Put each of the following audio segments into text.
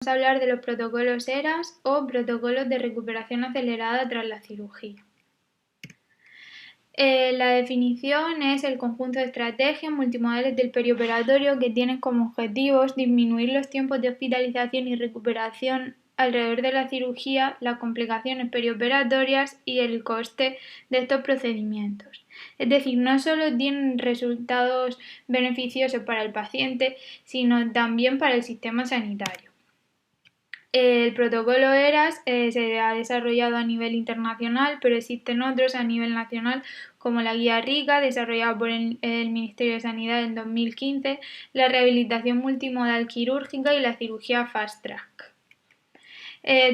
Vamos a hablar de los protocolos ERAS o protocolos de recuperación acelerada tras la cirugía. La definición es el conjunto de estrategias multimodales del perioperatorio que tienen como objetivos disminuir los tiempos de hospitalización y recuperación alrededor de la cirugía, las complicaciones perioperatorias y el coste de estos procedimientos. Es decir, no solo tienen resultados beneficiosos para el paciente, sino también para el sistema sanitario. El protocolo ERAS se ha desarrollado a nivel internacional, pero existen otros a nivel nacional, como la Guía RICA, desarrollada por el Ministerio de Sanidad en 2015, la rehabilitación multimodal quirúrgica y la cirugía Fast Track.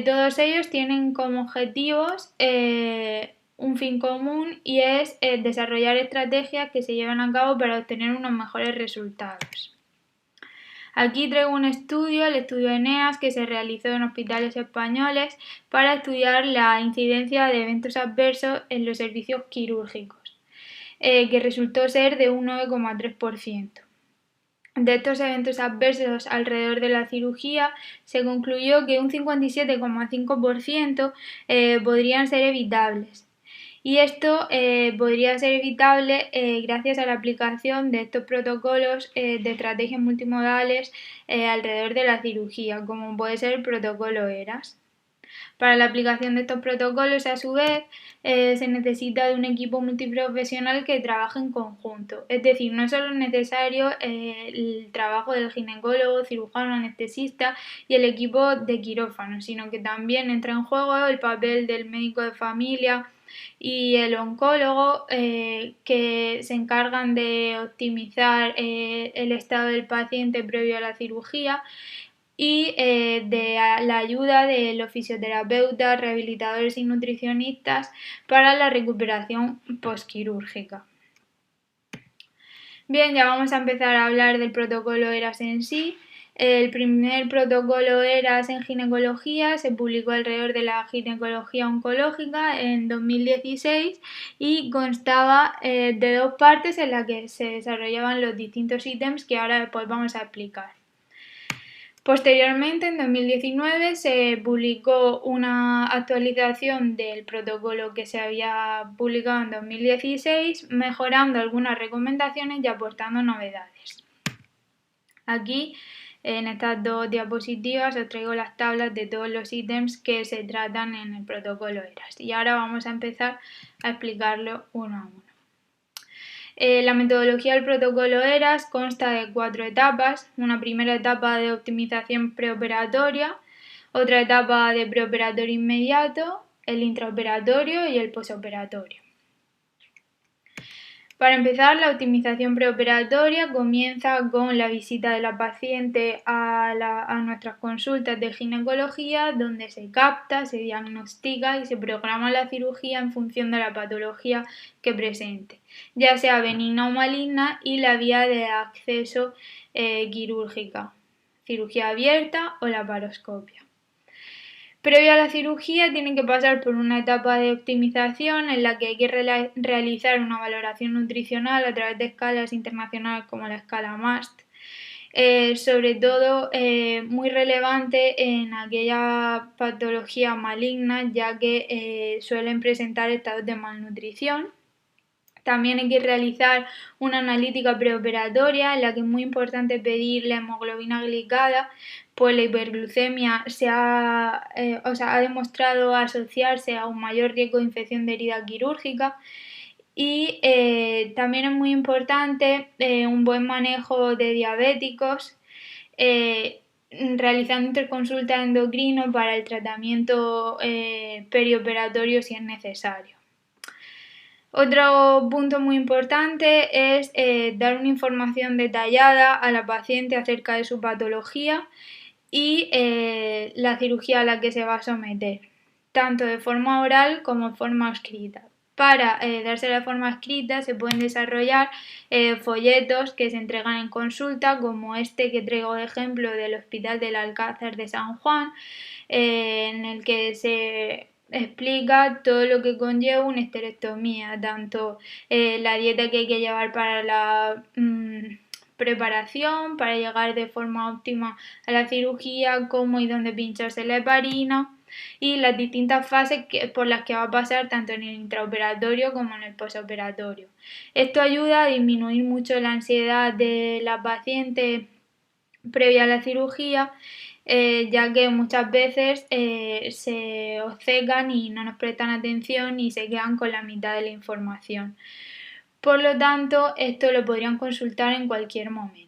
Todos ellos tienen como objetivos un fin común y es desarrollar estrategias que se lleven a cabo para obtener unos mejores resultados. Aquí traigo un estudio, el estudio ENEAS, que se realizó en hospitales españoles para estudiar la incidencia de eventos adversos en los servicios quirúrgicos, que resultó ser de un 9,3%. De estos eventos adversos alrededor de la cirugía, se concluyó que un 57,5% podrían ser evitables. Y esto podría ser evitable gracias a la aplicación de estos protocolos de estrategias multimodales alrededor de la cirugía, como puede ser el protocolo ERAS. Para la aplicación de estos protocolos, a su vez, se necesita de un equipo multiprofesional que trabaje en conjunto. Es decir, no solo es necesario el trabajo del ginecólogo, cirujano, anestesista y el equipo de quirófano, sino que también entra en juego el papel del médico de familia y el oncólogo, que se encargan de optimizar el estado del paciente previo a la cirugía, y de la ayuda de los fisioterapeutas, rehabilitadores y nutricionistas para la recuperación postquirúrgica. Bien, ya vamos a empezar a hablar del protocolo ERAS en sí. El primer protocolo ERAS en ginecología se publicó alrededor de la ginecología oncológica en 2016 y constaba de dos partes en las que se desarrollaban los distintos ítems que ahora después vamos a explicar. Posteriormente, en 2019, se publicó una actualización del protocolo que se había publicado en 2016, mejorando algunas recomendaciones y aportando novedades. Aquí, en estas dos diapositivas, os traigo las tablas de todos los ítems que se tratan en el protocolo ERAS. Y ahora vamos a empezar a explicarlo uno a uno. La metodología del protocolo ERAS consta de 4 etapas: una primera etapa de optimización preoperatoria, otra etapa de preoperatorio inmediato, el intraoperatorio y el posoperatorio. Para empezar, la optimización preoperatoria comienza con la visita de la paciente a nuestras consultas de ginecología, donde se capta, se diagnostica y se programa la cirugía en función de la patología que presente, ya sea benigna o maligna, y la vía de acceso quirúrgica, cirugía abierta o laparoscopia. Previo a la cirugía tienen que pasar por una etapa de optimización en la que hay que realizar una valoración nutricional a través de escalas internacionales como la escala MAST, sobre todo muy relevante en aquella patología maligna, ya que suelen presentar estados de malnutrición. También hay que realizar una analítica preoperatoria en la que es muy importante pedir la hemoglobina glicada, pues la hiperglucemia ha demostrado asociarse a un mayor riesgo de infección de herida quirúrgica. Y también es muy importante un buen manejo de diabéticos, realizando interconsulta endocrino para el tratamiento perioperatorio si es necesario. Otro punto muy importante es dar una información detallada a la paciente acerca de su patología y la cirugía a la que se va a someter, tanto de forma oral como de forma escrita. Para dársela de forma escrita se pueden desarrollar folletos que se entregan en consulta, como este que traigo de ejemplo del Hospital del Alcázar de San Juan, en el que se explica todo lo que conlleva una histerectomía, tanto la dieta que hay que llevar preparación para llegar de forma óptima a la cirugía, cómo y dónde pincharse la heparina y las distintas fases por las que va a pasar tanto en el intraoperatorio como en el postoperatorio. Esto ayuda a disminuir mucho la ansiedad de la paciente previa a la cirugía, ya que muchas veces se obcecan y no nos prestan atención y se quedan con la mitad de la información. Por lo tanto, esto lo podrían consultar en cualquier momento.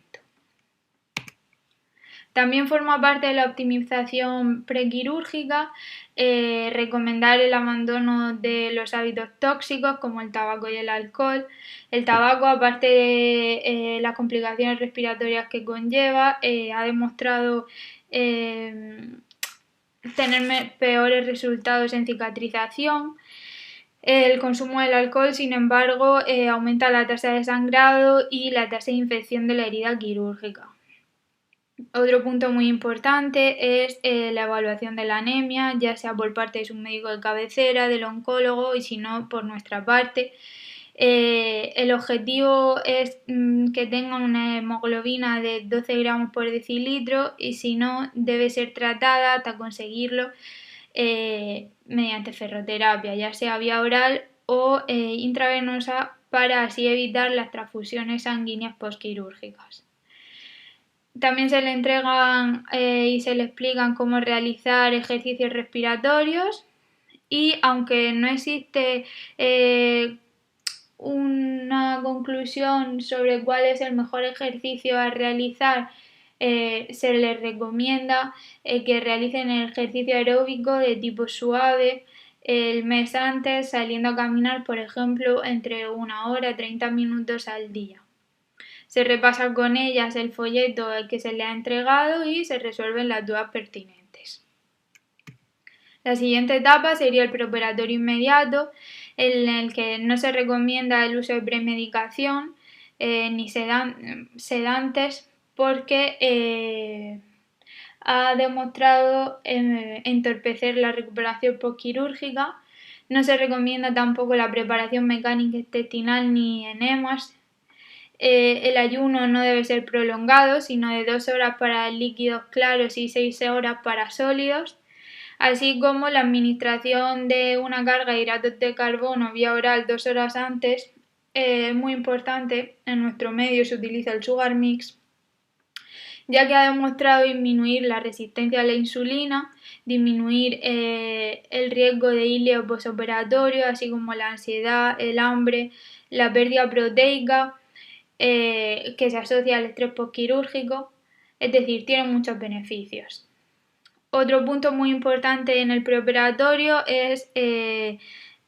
También forma parte de la optimización prequirúrgica recomendar el abandono de los hábitos tóxicos como el tabaco y el alcohol. El tabaco, aparte de las complicaciones respiratorias que conlleva, ha demostrado tener peores resultados en cicatrización. El consumo del alcohol, sin embargo, aumenta la tasa de sangrado y la tasa de infección de la herida quirúrgica. Otro punto muy importante es la evaluación de la anemia, ya sea por parte de su médico de cabecera, del oncólogo y si no por nuestra parte. El objetivo es que tenga una hemoglobina de 12 gramos por decilitro y si no debe ser tratada hasta conseguirlo mediante ferroterapia, ya sea vía oral o intravenosa para así evitar las transfusiones sanguíneas postquirúrgicas. También se le entregan y se le explican cómo realizar ejercicios respiratorios y aunque no existe una conclusión sobre cuál es el mejor ejercicio a realizar, se les recomienda que realicen el ejercicio aeróbico de tipo suave el mes antes, saliendo a caminar, por ejemplo, entre 1 hora y 30 minutos al día. Se repasa con ellas el folleto que se le ha entregado y se resuelven las dudas pertinentes. La siguiente etapa sería el preoperatorio inmediato, en el que no se recomienda el uso de premedicación ni sedantes porque ha demostrado entorpecer la recuperación postquirúrgica. No se recomienda tampoco la preparación mecánica intestinal ni enemas. El ayuno no debe ser prolongado, sino de 2 horas para líquidos claros y 6 horas para sólidos, así como la administración de una carga de hidratos de carbono vía oral 2 horas antes. Es muy importante, en nuestro medio se utiliza el Sugar Mix, ya que ha demostrado disminuir la resistencia a la insulina, disminuir el riesgo de ileo postoperatorio, así como la ansiedad, el hambre, la pérdida proteica, que se asocia al estrés postquirúrgico, es decir, tiene muchos beneficios. Otro punto muy importante en el preoperatorio es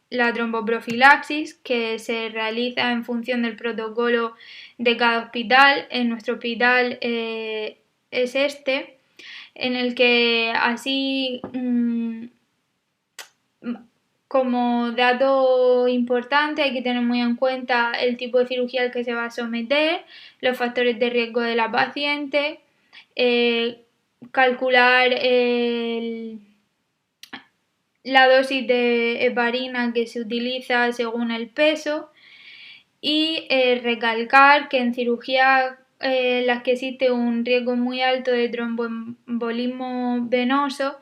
la tromboprofilaxis, que se realiza en función del protocolo de cada hospital. En nuestro hospital es este, en el que así como dato importante hay que tener muy en cuenta el tipo de cirugía al que se va a someter, los factores de riesgo de la paciente, calcular la dosis de heparina que se utiliza según el peso y recalcar que en cirugías en las que existe un riesgo muy alto de tromboembolismo venoso,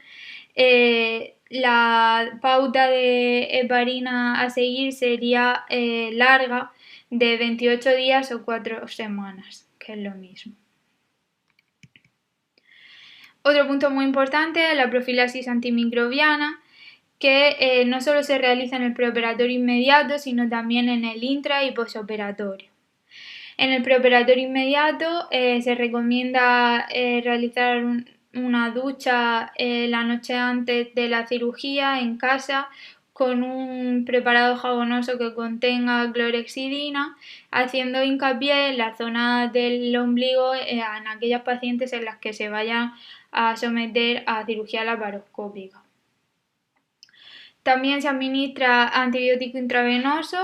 la pauta de heparina a seguir sería larga, de 28 días o 4 semanas, que es lo mismo. Otro punto muy importante es la profilaxis antimicrobiana, que no solo se realiza en el preoperatorio inmediato, sino también en el intra y postoperatorio. En el preoperatorio inmediato se recomienda realizar una ducha la noche antes de la cirugía en casa con un preparado jabonoso que contenga clorhexidina, haciendo hincapié en la zona del ombligo en aquellas pacientes en las que se vayan a someter a cirugía laparoscópica. También se administra antibiótico intravenoso,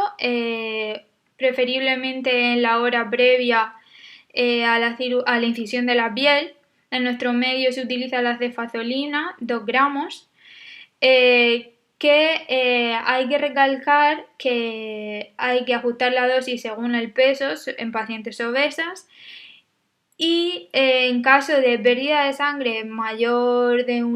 preferiblemente en la hora previa a la incisión de la piel. En nuestro medio se utiliza la cefazolina, 2 gramos, que hay que recalcar que hay que ajustar la dosis según el peso en pacientes obesas Y en caso de pérdida de sangre mayor de 1,5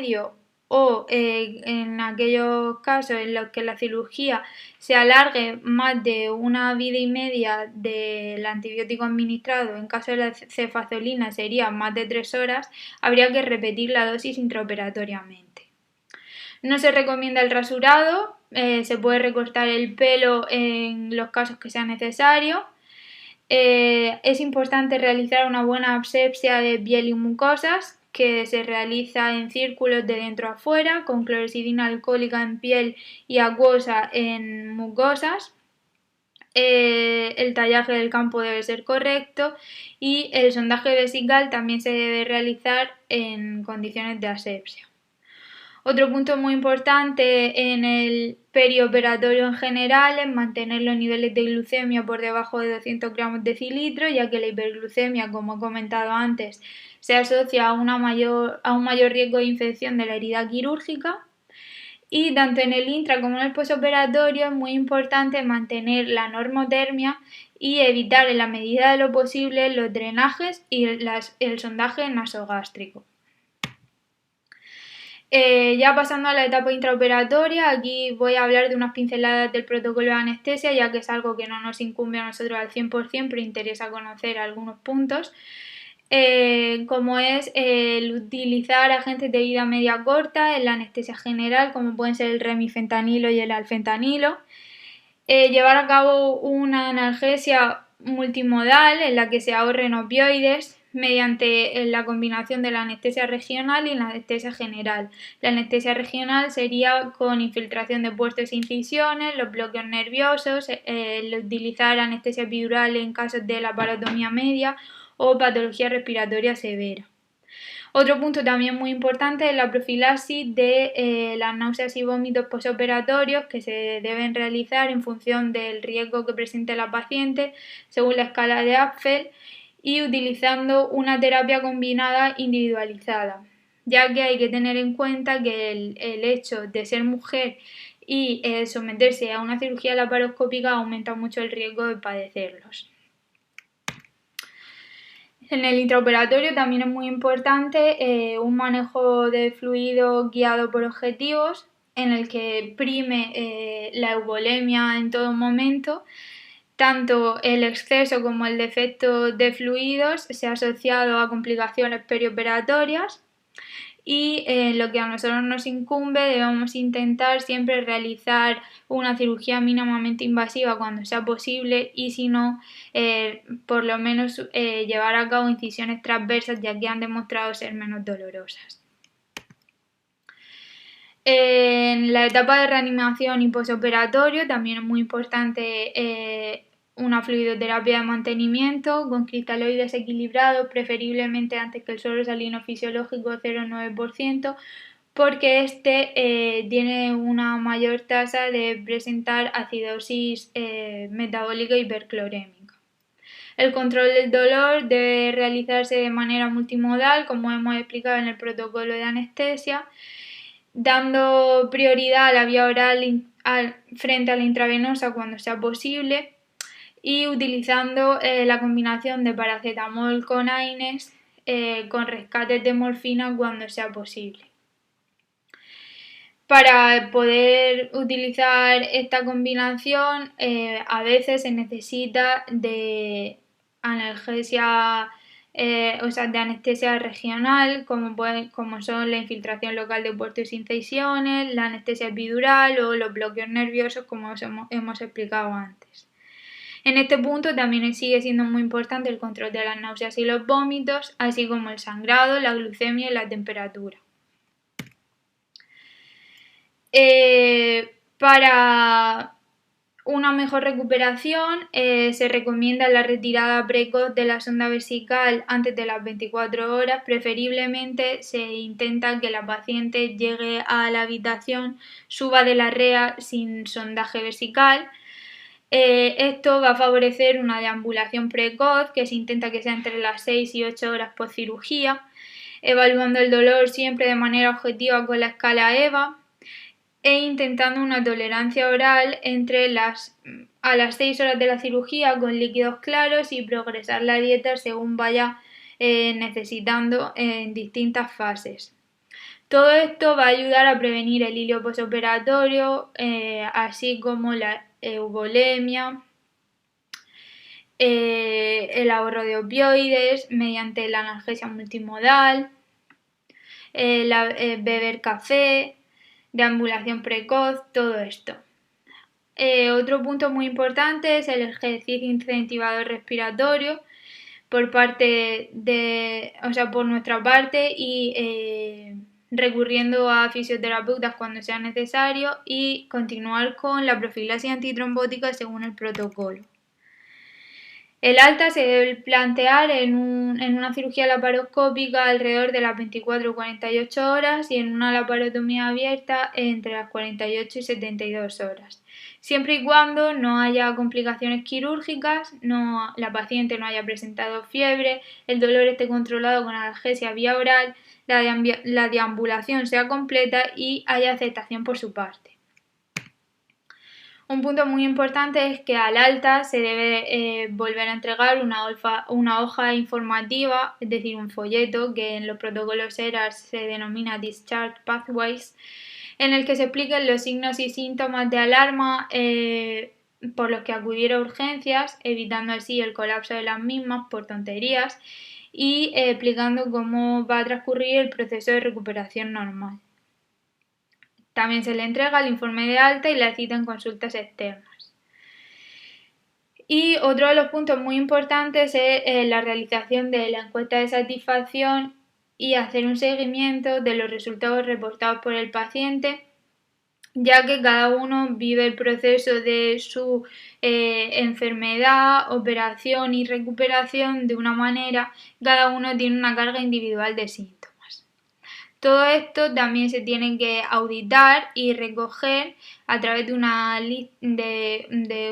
litros o en aquellos casos en los que la cirugía se alargue más de 1 vida y media del antibiótico administrado, en caso de la cefazolina sería más de 3 horas, habría que repetir la dosis intraoperatoriamente. No se recomienda el rasurado, se puede recortar el pelo en los casos que sea necesario. Es importante realizar una buena asepsia de piel y mucosas, que se realiza en círculos de dentro a afuera, con clorexidina alcohólica en piel y acuosa en mucosas. El tallaje del campo debe ser correcto y el sondaje vesical también se debe realizar en condiciones de asepsia. Otro punto muy importante en el perioperatorio en general es mantener los niveles de glucemia por debajo de 200 gramos decilitro, ya que la hiperglucemia, como he comentado antes, se asocia a un mayor riesgo de infección de la herida quirúrgica. Y tanto en el intra como en el postoperatorio es muy importante mantener la normotermia y evitar en la medida de lo posible los drenajes y el sondaje nasogástrico. Ya pasando a la etapa intraoperatoria, aquí voy a hablar de unas pinceladas del protocolo de anestesia, ya que es algo que no nos incumbe a nosotros al 100%, pero interesa conocer algunos puntos, como es el utilizar agentes de vida media corta en la anestesia general, como pueden ser el remifentanilo y el alfentanilo, llevar a cabo una analgesia multimodal en la que se ahorren opioides mediante la combinación de la anestesia regional y la anestesia general. La anestesia regional sería con infiltración de puertos e incisiones, los bloqueos nerviosos, el utilizar anestesia epidural en casos de laparotomía media o patología respiratoria severa. Otro punto también muy importante es la profilaxis de las náuseas y vómitos posoperatorios, que se deben realizar en función del riesgo que presente la paciente según la escala de Apfel y utilizando una terapia combinada individualizada, ya que hay que tener en cuenta que el hecho de ser mujer y someterse a una cirugía laparoscópica aumenta mucho el riesgo de padecerlos. En el intraoperatorio también es muy importante un manejo de fluido guiado por objetivos, en el que prime la eubolemia en todo momento. Tanto el exceso como el defecto de fluidos se ha asociado a complicaciones perioperatorias. Y lo que a nosotros nos incumbe, debemos intentar siempre realizar una cirugía mínimamente invasiva cuando sea posible y si no, por lo menos llevar a cabo incisiones transversas, ya que han demostrado ser menos dolorosas. En la etapa de reanimación y posoperatorio también es muy importante una fluidoterapia de mantenimiento con cristaloides equilibrados, preferiblemente antes que el suero salino fisiológico 0,9%, porque este tiene una mayor tasa de presentar acidosis metabólica hiperclorémica. El control del dolor debe realizarse de manera multimodal, como hemos explicado en el protocolo de anestesia, dando prioridad a la vía oral frente a la intravenosa cuando sea posible y utilizando la combinación de paracetamol con AINES con rescates de morfina cuando sea posible. Para poder utilizar esta combinación a veces se necesita de analgesia, de anestesia regional, como son la infiltración local de puertos e incisiones, la anestesia epidural o los bloqueos nerviosos, como hemos explicado antes. En este punto también sigue siendo muy importante el control de las náuseas y los vómitos, así como el sangrado, la glucemia y la temperatura. Para una mejor recuperación se recomienda la retirada precoz de la sonda vesical antes de las 24 horas. Preferiblemente se intenta que la paciente llegue a la habitación, suba de la rea sin sondaje vesical. Esto va a favorecer una deambulación precoz, que se intenta que sea entre las 6 y 8 horas post cirugía, evaluando el dolor siempre de manera objetiva con la escala EVA. e intentando una tolerancia oral a las 6 horas de la cirugía con líquidos claros y progresar la dieta según vaya necesitando en distintas fases. Todo esto va a ayudar a prevenir el hilio posoperatorio, así como la eubolemia, el ahorro de opioides mediante la analgesia multimodal, beber café, deambulación precoz, todo esto. Otro punto muy importante es el ejercicio incentivador respiratorio por nuestra parte y recurriendo a fisioterapeutas cuando sea necesario y continuar con la profilaxis antitrombótica según el protocolo. El alta se debe plantear en una cirugía laparoscópica alrededor de las 24 o 48 horas y en una laparotomía abierta entre las 48 y 72 horas, siempre y cuando no haya complicaciones quirúrgicas, la paciente no haya presentado fiebre, el dolor esté controlado con analgesia vía oral, la deambulación sea completa y haya aceptación por su parte. Un punto muy importante es que al alta se debe volver a entregar una hoja informativa, es decir, un folleto que en los protocolos ERAS se denomina Discharge Pathways, en el que se expliquen los signos y síntomas de alarma por los que acudir a urgencias, evitando así el colapso de las mismas por tonterías y explicando cómo va a transcurrir el proceso de recuperación normal. También se le entrega el informe de alta y la cita en consultas externas. Y otro de los puntos muy importantes es la realización de la encuesta de satisfacción y hacer un seguimiento de los resultados reportados por el paciente, ya que cada uno vive el proceso de su enfermedad, operación y recuperación de una manera, cada uno tiene una carga individual de síntomas. Todo esto también se tiene que auditar y recoger a través de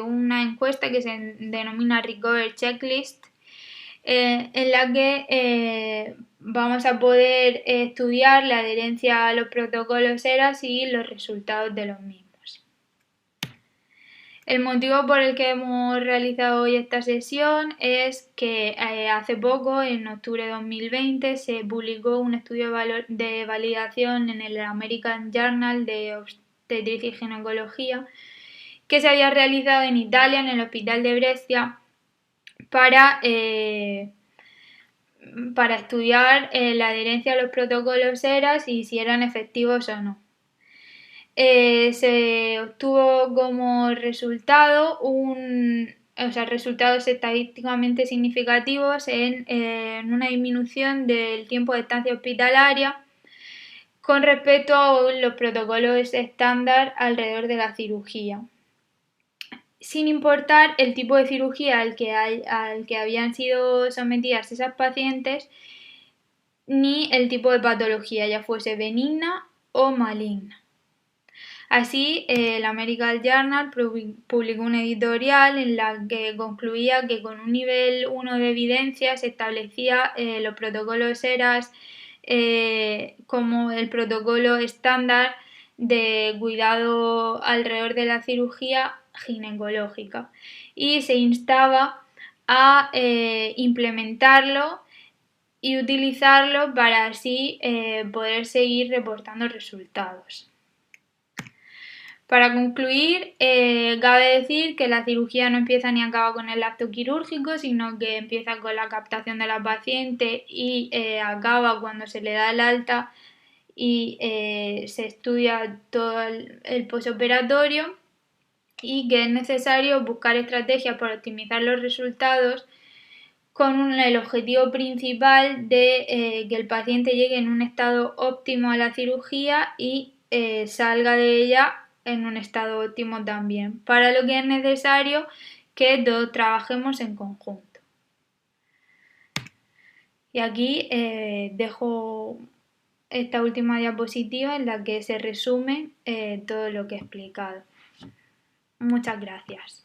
una encuesta que se denomina Recovery Checklist, en la que vamos a poder estudiar la adherencia a los protocolos ERAS y los resultados de los mismos. El motivo por el que hemos realizado hoy esta sesión es que hace poco, en octubre de 2020, se publicó un estudio de validación en el American Journal de Obstetricia y Ginecología que se había realizado en Italia, en el Hospital de Brescia, para estudiar la adherencia a los protocolos ERAS y si eran efectivos o no. Se obtuvo como resultado resultados estadísticamente significativos en una disminución del tiempo de estancia hospitalaria con respecto a los protocolos estándar alrededor de la cirugía, sin importar el tipo de cirugía al que habían sido sometidas esas pacientes ni el tipo de patología, ya fuese benigna o maligna. Así, el American Journal publicó un editorial en la que concluía que con un nivel 1 de evidencia se establecía los protocolos ERAS como el protocolo estándar de cuidado alrededor de la cirugía ginecológica y se instaba a implementarlo y utilizarlo para así poder seguir reportando resultados. Para concluir, cabe decir que la cirugía no empieza ni acaba con el acto quirúrgico, sino que empieza con la captación de la paciente y acaba cuando se le da el alta y se estudia todo el posoperatorio y que es necesario buscar estrategias para optimizar los resultados con el objetivo principal de que el paciente llegue en un estado óptimo a la cirugía y salga de ella en un estado óptimo también, para lo que es necesario que todos trabajemos en conjunto. Y aquí dejo esta última diapositiva en la que se resume todo lo que he explicado. Muchas gracias.